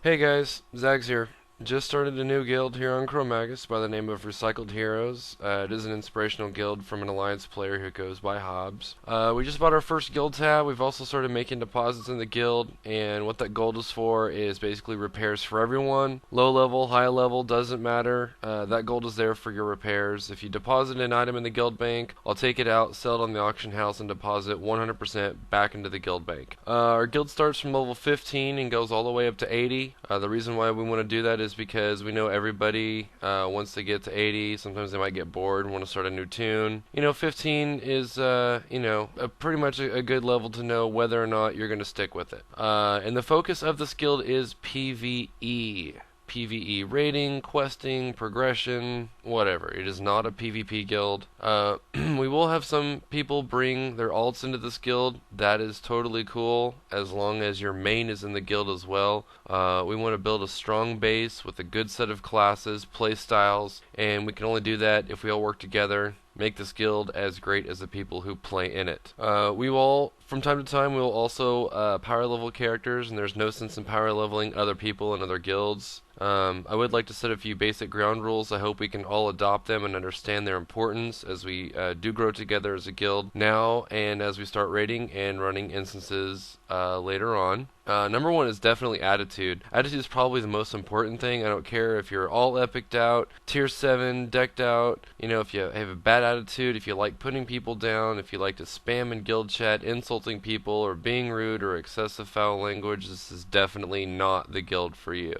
Hey guys, Zagz here. Just started a new guild here on Chromaggus by the name of Recycled Heroes. It is an inspirational guild from an alliance player who goes by Hobbs. We just bought our first guild tab. We've also started making deposits in the guild, and what that gold is for is basically repairs for everyone. Low level, high level, doesn't matter. That gold is there for your repairs. If you deposit an item in the guild bank, I'll take it out, sell it on the auction house, and deposit 100% back into the guild bank. Our guild starts from level 15 and goes all the way up to 80. The reason why we want to do that is because we know everybody once they get to 80, sometimes they might get bored and want to start a new tune. 15 is pretty much a good level to know whether or not you're going to stick with it. And the focus of this guild is PvE. PvE rating, questing, progression, whatever. It is not a PvP guild. We will have some people bring their alts into this guild. That is totally cool, as long as your main is in the guild as well. We want to build a strong base with a good set of classes, play styles, and we can only do that if we all work together. Make this guild as great as the people who play in it. We will, from time to time, we will also power level characters, and there's no sense in power leveling other people in other guilds. I would like to set a few basic ground rules. I hope we can all adopt them and understand their importance as we do grow together as a guild now and as we start raiding and running instances later on. Number one is definitely attitude. Attitude is probably the most important thing. I don't care if you're all epic'd out, tier 7, decked out, if you have a bad attitude, if you like putting people down, if you like to spam in guild chat, insulting people, or being rude or excessive foul language, this is definitely not the guild for you.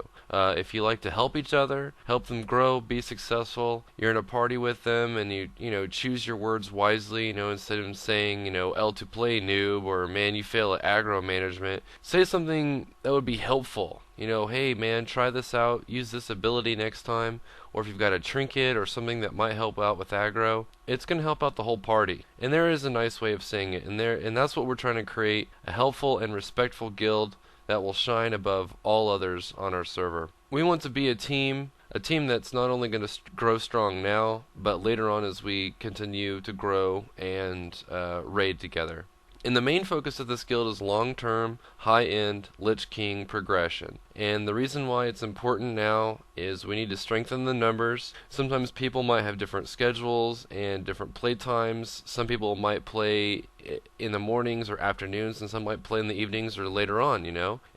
If you like to help each other, help them grow, be successful, you're in a party with them, and you choose your words wisely, instead of saying, L to play noob, or man, you fail at aggro management, say something that would be helpful. Hey man, try this out, use this ability next time, or if you've got a trinket or something that might help out with aggro, it's going to help out the whole party. And there is a nice way of saying it, and that's what we're trying to create, a helpful and respectful guild that will shine above all others on our server. We want to be a team that's not only going to grow strong now, but later on as we continue to grow and raid together. And the main focus of this guild is long-term, high-end Lich King progression. And the reason why it's important now is we need to strengthen the numbers. Sometimes people might have different schedules and different play times. Some people might play in the mornings or afternoons, and some might play in the evenings or later on,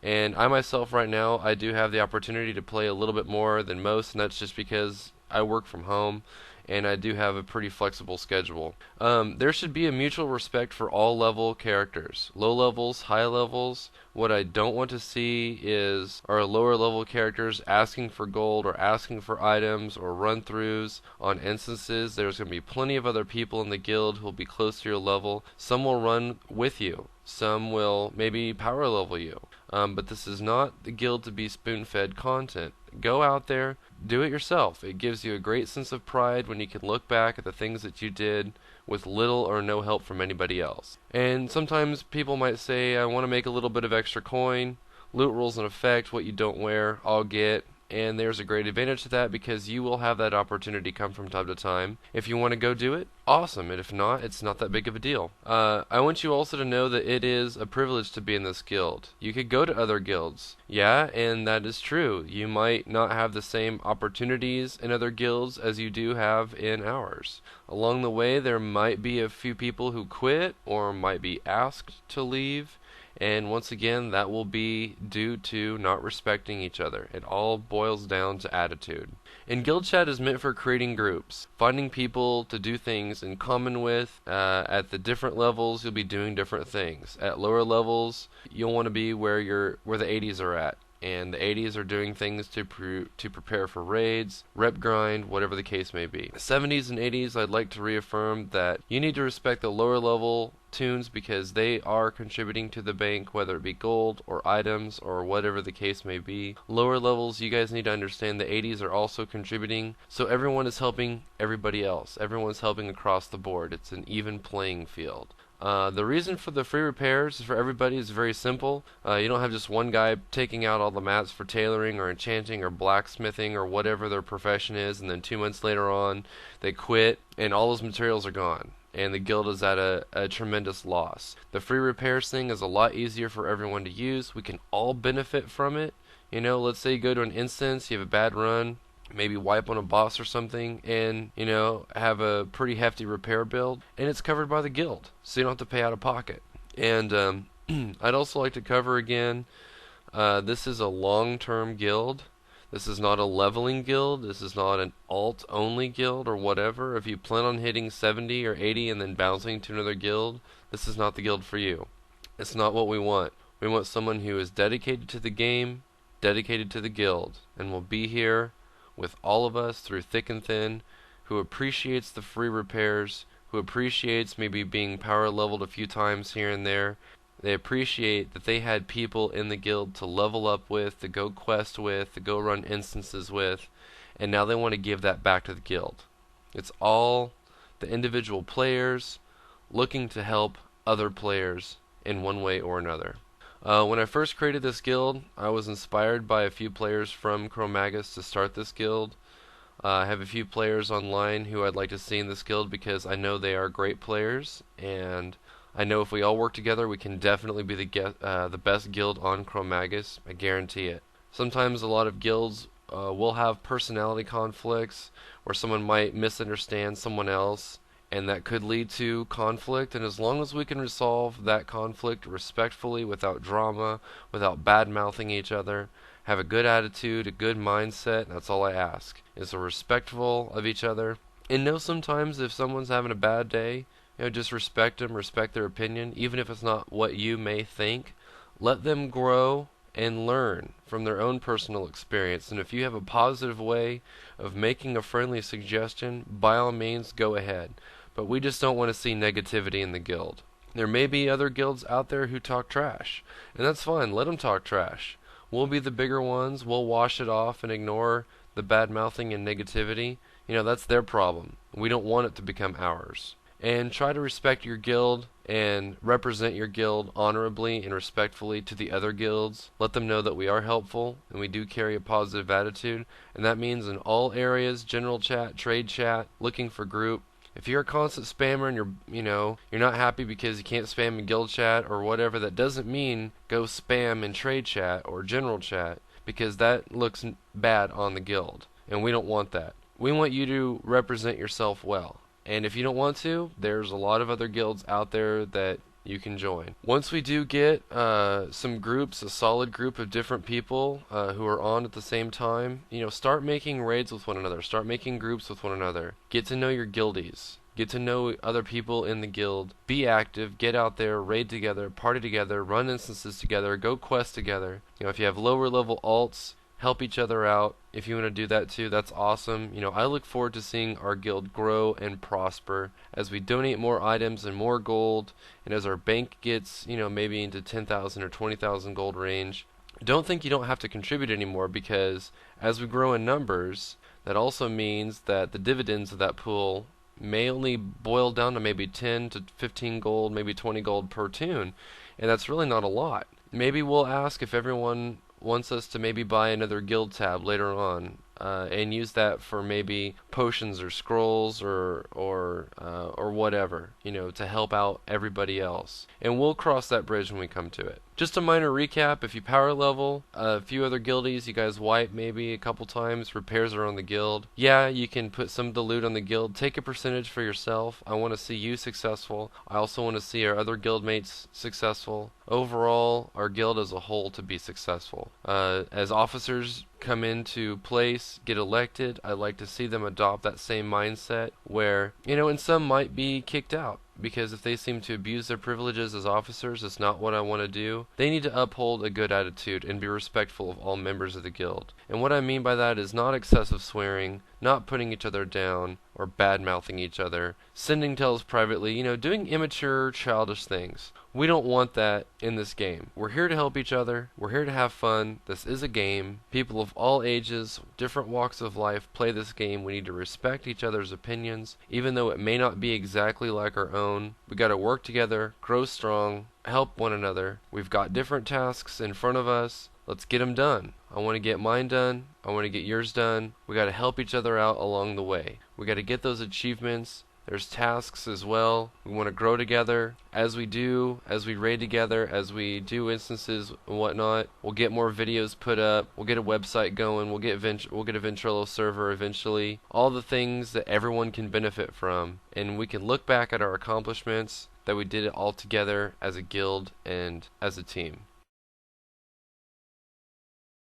And I myself right now, I do have the opportunity to play a little bit more than most, and that's just because I work from home and I do have a pretty flexible schedule. There should be a mutual respect for all level characters. Low levels, high levels. What I don't want to see is our lower level characters asking for gold or asking for items or run-throughs on instances. There's going to be plenty of other people in the guild who will be close to your level. Some will run with you. Some will maybe power level you. But this is not the guild to be spoon-fed content. Go out there, do it yourself. It gives you a great sense of pride when you can look back at the things that you did with little or no help from anybody else. And sometimes people might say, I want to make a little bit of extra coin. Loot rules in effect, what you don't wear, I'll get. And there's a great advantage to that because you will have that opportunity come from time to time. If you want to go do it, awesome. And if not, it's not that big of a deal. I want you also to know that it is a privilege to be in this guild. You could go to other guilds. Yeah, and that is true. You might not have the same opportunities in other guilds as you do have in ours. Along the way, there might be a few people who quit or might be asked to leave. And once again, that will be due to not respecting each other. It all boils down to attitude. And guild chat is meant for creating groups, finding people to do things in common with. At the different levels, you'll be doing different things. At lower levels, you'll want to be where the 80s are at. And the 80s are doing things to prepare for raids, rep grind, whatever the case may be. 70s and 80s, I'd like to reaffirm that you need to respect the lower level tunes because they are contributing to the bank, whether it be gold or items or whatever the case may be. Lower levels, you guys need to understand the 80s are also contributing, so everyone is helping everybody else. Everyone's helping across the board. It's an even playing field. The reason for the free repairs for everybody is very simple. You don't have just one guy taking out all the mats for tailoring or enchanting or blacksmithing or whatever their profession is, and then 2 months later on they quit and all those materials are gone. And the guild is at a tremendous loss. The free repairs thing is a lot easier for everyone to use. We can all benefit from it. You know, let's say you go to an instance, you have a bad run, maybe wipe on a boss or something, and, you know, have a pretty hefty repair build, and it's covered by the guild, so you don't have to pay out of pocket. And I'd also like to cover again, this is a long-term guild. This is not a leveling guild. This is not an alt-only guild or whatever. If you plan on hitting 70 or 80 and then bouncing to another guild, this is not the guild for you. It's not what we want. We want someone who is dedicated to the game, dedicated to the guild, and will be here with all of us through thick and thin, who appreciates the free repairs, who appreciates maybe being power leveled a few times here and there. They appreciate that they had people in the guild to level up with, to go quest with, to go run instances with, and now they want to give that back to the guild. It's all the individual players looking to help other players in one way or another. When I first created this guild, I was inspired by a few players from Chromaggus to start this guild. I have a few players online who I'd like to see in this guild because I know they are great players, and I know if we all work together, we can definitely be the best guild on Chromaggus. I guarantee it. Sometimes a lot of guilds will have personality conflicts where someone might misunderstand someone else, and that could lead to conflict. And as long as we can resolve that conflict respectfully, without drama, without bad-mouthing each other, have a good attitude, a good mindset, that's all I ask, is we're respectful of each other. And know sometimes if someone's having a bad day, you know, just respect them, respect their opinion, even if it's not what you may think. Let them grow and learn from their own personal experience. And if you have a positive way of making a friendly suggestion, by all means, go ahead. But we just don't want to see negativity in the guild. There may be other guilds out there who talk trash, and that's fine. Let them talk trash. We'll be the bigger ones. We'll wash it off and ignore the bad mouthing and negativity. You know, that's their problem. We don't want it to become ours. And try to respect your guild and represent your guild honorably and respectfully to the other guilds. Let them know that we are helpful and we do carry a positive attitude, and that means in all areas, general chat, trade chat, looking for group. If you're a constant spammer and you're not happy because you can't spam in guild chat or whatever, that doesn't mean go spam in trade chat or general chat, because that looks bad on the guild, and we don't want that. We want you to represent yourself well. And if you don't want to, there's a lot of other guilds out there that you can join. Once we do get some groups, a solid group of different people who are on at the same time, you know, start making raids with one another. Start making groups with one another. Get to know your guildies. Get to know other people in the guild. Be active. Get out there. Raid together. Party together. Run instances together. Go quest together. You know, if you have lower level alts, help each other out. If you want to do that too, that's awesome. You know, I look forward to seeing our guild grow and prosper as we donate more items and more gold, and as our bank gets, you know, maybe into 10,000 or 20,000 gold range. Don't think you don't have to contribute anymore, because as we grow in numbers, that also means that the dividends of that pool may only boil down to maybe 10 to 15 gold, maybe 20 gold per tune, and that's really not a lot. Maybe we'll ask if everyone wants us to maybe buy another guild tab later on, and use that for maybe potions or scrolls or whatever, you know, to help out everybody else. And we'll cross that bridge when we come to it. Just a minor recap: if you power level a few other guildies, you guys wipe maybe a couple times, repairs are on the guild. Yeah, you can put some of the loot on the guild. Take a percentage for yourself. I want to see you successful. I also want to see our other guildmates successful. Overall, our guild as a whole to be successful. As officers come into place, get elected, I like to see them adopt that same mindset where, you know, and some might be kicked out, because if they seem to abuse their privileges as officers, it's not what I want to do. They need to uphold a good attitude and be respectful of all members of the guild. And what I mean by that is not excessive swearing, not putting each other down, or bad-mouthing each other, sending tells privately, you know, doing immature, childish things. We don't want that in this game. We're here to help each other. We're here to have fun. This is a game. People of all ages, different walks of life play this game. We need to respect each other's opinions, even though it may not be exactly like our own. We got to work together, grow strong, help one another. We've got different tasks in front of us. Let's get them done. I want to get mine done. I want to get yours done. We got to help each other out along the way. We got to get those achievements There's tasks as well. We want to grow together. As we do, as we raid together, as we do instances and whatnot, we'll get more videos put up. We'll get a website going. We'll get a Ventrilo server eventually. All the things that everyone can benefit from, and we can look back at our accomplishments that we did it all together as a guild and as a team.